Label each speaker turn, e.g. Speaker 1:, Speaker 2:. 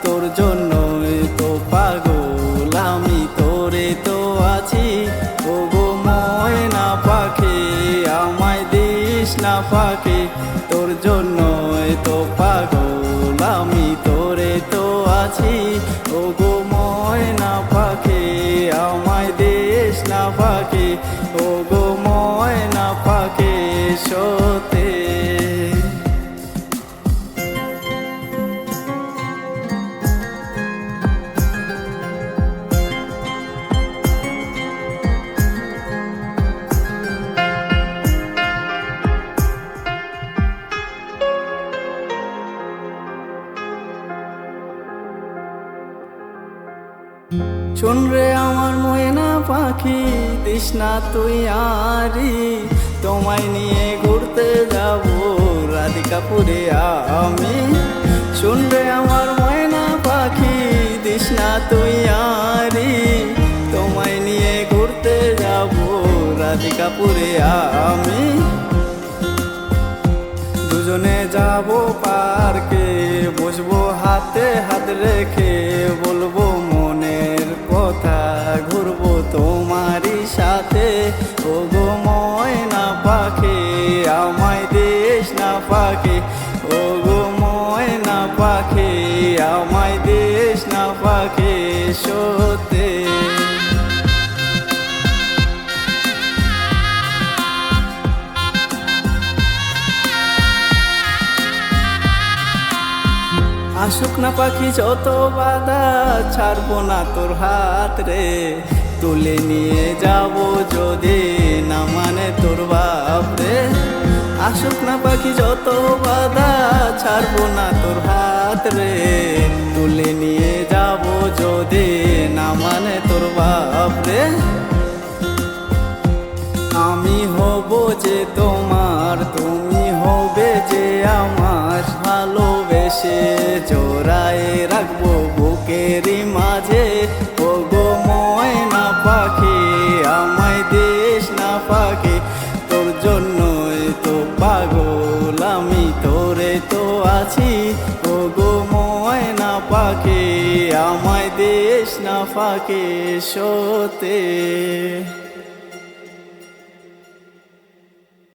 Speaker 1: তোর জন্যই তো পাগল আমি, তোরে তো আছি। ওগো ময়না পাখি আমায় দিস না ফাঁকি, তোর জন্যই তো পাগল আমি, তোরে তো আছি। ওগো ময়না পাখি আমায় দিস না ফাঁকি, ওগো ময়না পাখি সতে। শোন রে আমার ময়না পাখি দিস না তুই আরি, তোমায় নিয়ে ঘুরতে যাব রাধিকাপুরে আমি। শোন রে আমার ময়না পাখি দিস না তুই আরি, তোমায় নিয়ে ঘুরতে যাব রাধিকাপুরে আমি। দুজনে যাব পার্কে, বসবো হাতে হাত রেখে, বলবো মনের কথা, ঘুরবো তোমারই সাথে। ওগো ময়না পাখি আমায় দিস না ফাঁকি, ওগো ময়না পাখি আমায় দিস না ফাঁকি সতে। আসুক না পাখি যত বাধা, ছাড়বো না তোর হাত রে, তুলে নিয়ে যাব যদি না মানে তোর বাপ রে। আসুক না পাখি যত বাধা, ছাড়বো না তোর হাত রে, তুলে নিয়ে যাব যদি না মানে তোর বাপ রে। আমি হব যে তোমার, তুমি হবে যে আমার, ভালোবেসে জোড়ায় রাখবো বুকেরই মাঝে। ওগো ময়না পাখি আমায় দিস না ফাঁকি, তোর জন্যই তো পাগল আমি, তোরে তো আছি। ওগো ময়না পাখি আমায় দিস না ফাঁকি সতে।